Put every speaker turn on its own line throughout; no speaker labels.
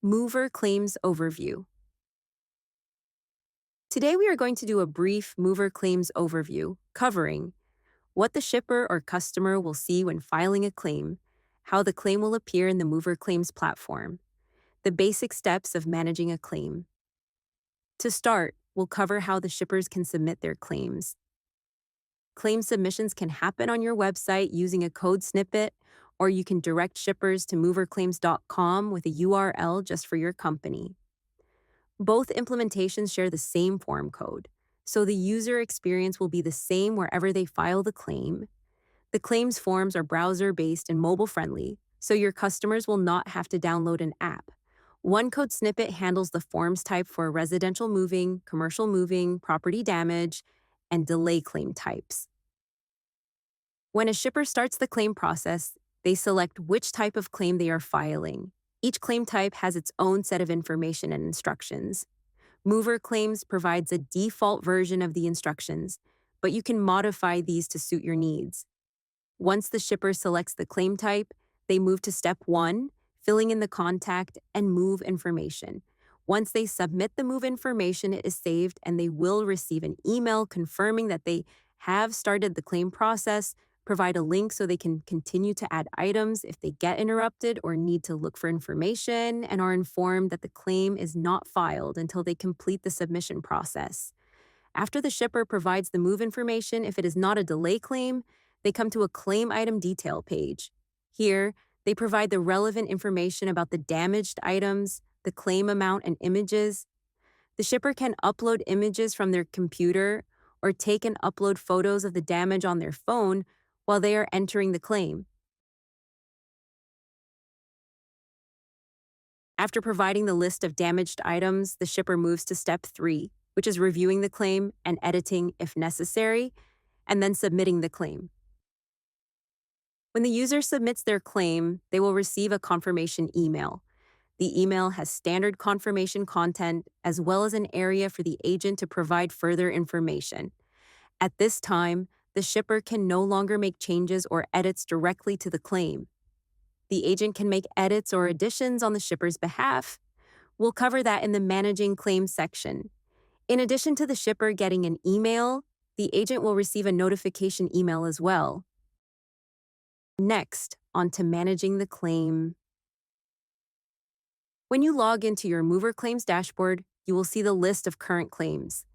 Mover Claims Overview. Today we are going to do a brief mover claims overview covering what the shipper or customer will see when filing a claim, how the claim will appear in the mover claims platform, the basic steps of managing a claim. To start, we'll cover how the shippers can submit their claims. Claim submissions can happen on your website using a code snippet, or you can direct shippers to moverclaims.com with a URL just for your company. Both implementations share the same form code, so the user experience will be the same wherever they file the claim. The claims forms are browser-based and mobile-friendly, so your customers will not have to download an app. One code snippet handles the forms type for residential moving, commercial moving, property damage, and delay claim types. When a shipper starts the claim process, they select which type of claim they are filing. Each claim type has its own set of information and instructions. Mover Claims provides a default version of the instructions, but you can modify these to suit your needs. Once the shipper selects the claim type, they move to step 1, filling in the contact and move information. Once they submit the move information, it is saved and they will receive an email confirming that they have started the claim process. Provide a link so they can continue to add items if they get interrupted or need to look for information, and are informed that the claim is not filed until they complete the submission process. After the shipper provides the move information, if it is not a delay claim, they come to a claim item detail page. Here, they provide the relevant information about the damaged items, the claim amount, and images. The shipper can upload images from their computer or take and upload photos of the damage on their phone while they are entering the claim. After providing the list of damaged items, the shipper moves to step 3, which is reviewing the claim and editing if necessary, and then submitting the claim. When the user submits their claim, they will receive a confirmation email. The email has standard confirmation content as well as an area for the agent to provide further information. At this time, the shipper can no longer make changes or edits directly to the claim. The agent can make edits or additions on the shipper's behalf. We'll cover that in the Managing Claims section. In addition to the shipper getting an email, the agent will receive a notification email as well. Next, on to managing the claim. When you log into your Mover Claims dashboard, you will see the list of current claims.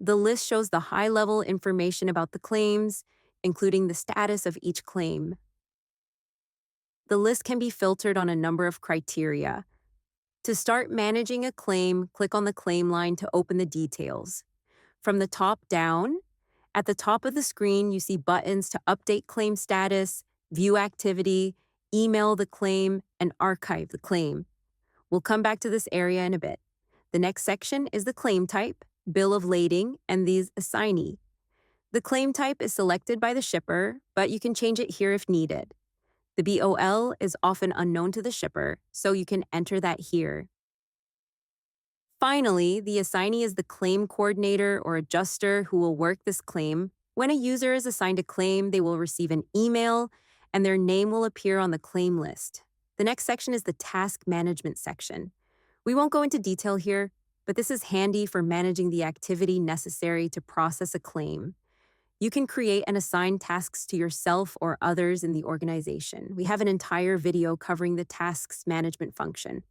The list shows the high-level information about the claims, including the status of each claim. The list can be filtered on a number of criteria. To start managing a claim, click on the claim line to open the details. From the top down, at the top of the screen, you see buttons to update claim status, view activity, email the claim, and archive the claim. We'll come back to this area in a bit. The next section is the claim type, bill of lading, and the assignee. The claim type is selected by the shipper, but you can change it here if needed. The BOL is often unknown to the shipper, so you can enter that here. Finally, the assignee is the claim coordinator or adjuster who will work this claim. When a user is assigned a claim, they will receive an email, and their name will appear on the claim list. The next section is the task management section. We won't go into detail here, but this is handy for managing the activity necessary to process a claim. You can create and assign tasks to yourself or others in the organization. We have an entire video covering the tasks management function.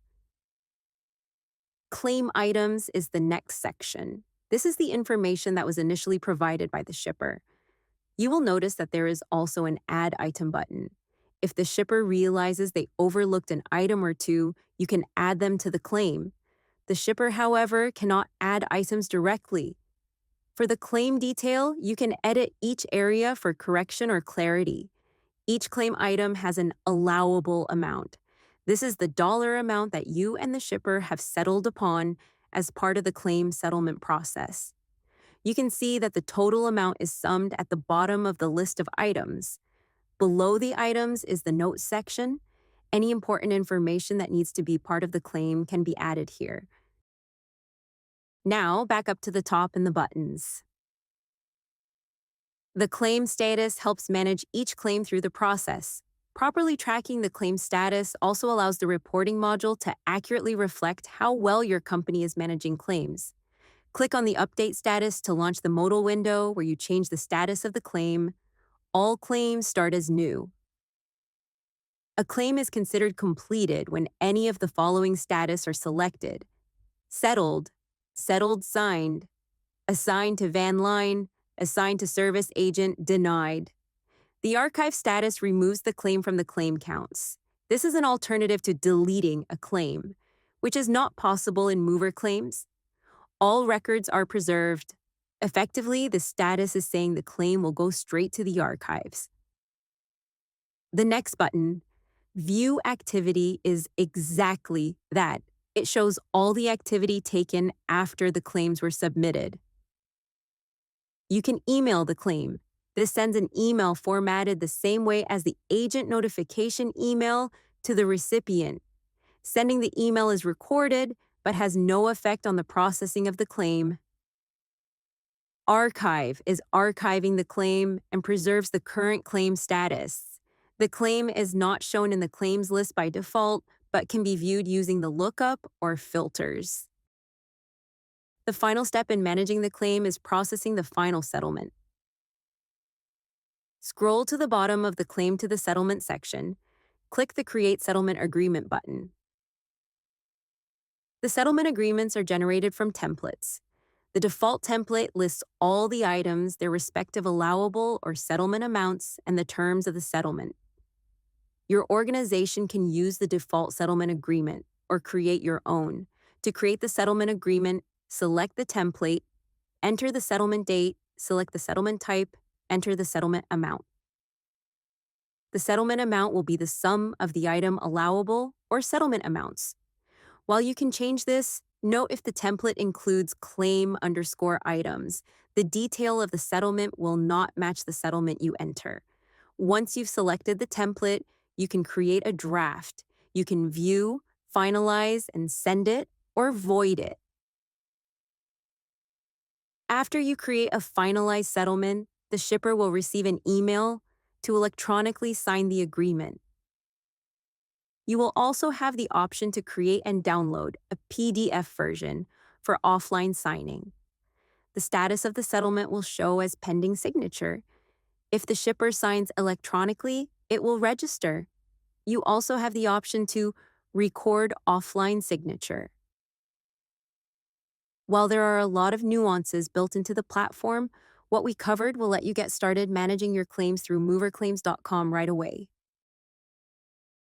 Claim items is the next section. This is the information that was initially provided by the shipper. You will notice that there is also an Add Item button. If the shipper realizes they overlooked an item or two, you can add them to the claim. The shipper, however, cannot add items directly. For the claim detail, you can edit each area for correction or clarity. Each claim item has an allowable amount. This is the dollar amount that you and the shipper have settled upon as part of the claim settlement process. You can see that the total amount is summed at the bottom of the list of items. Below the items is the notes section. Any important information that needs to be part of the claim can be added here. Now, back up to the top in the buttons. The claim status helps manage each claim through the process. Properly tracking the claim status also allows the reporting module to accurately reflect how well your company is managing claims. Click on the Update Status to launch the modal window where you change the status of the claim. All claims start as new. A claim is considered completed when any of the following status are selected: settled, settled signed, assigned to van line, assigned to service agent, denied. The archive status removes the claim from the claim counts. This is an alternative to deleting a claim, which is not possible in mover claims. All records are preserved. Effectively, the status is saying the claim will go straight to the archives. The next button, View Activity, is exactly that. It shows all the activity taken after the claims were submitted. You can email the claim. This sends an email formatted the same way as the agent notification email to the recipient. Sending the email is recorded but has no effect on the processing of the claim. Archive is archiving the claim and preserves the current claim status. The claim is not shown in the claims list by default, but can be viewed using the lookup or filters. The final step in managing the claim is processing the final settlement. Scroll to the bottom of the Claim to the Settlement section. Click the Create Settlement Agreement button. The settlement agreements are generated from templates. The default template lists all the items, their respective allowable or settlement amounts, and the terms of the settlement. Your organization can use the default settlement agreement or create your own. To create the settlement agreement, select the template, enter the settlement date, select the settlement type, enter the settlement amount. The settlement amount will be the sum of the item allowable or settlement amounts. While you can change this, note if the template includes claim_items, the detail of the settlement will not match the settlement you enter. Once you've selected the template, you can create a draft. You can view, finalize, and send it, or void it. After you create a finalized settlement, the shipper will receive an email to electronically sign the agreement. You will also have the option to create and download a PDF version for offline signing. The status of the settlement will show as pending signature. If the shipper signs electronically, it will register. You also have the option to record offline signature. While there are a lot of nuances built into the platform, what we covered will let you get started managing your claims through moverclaims.com right away.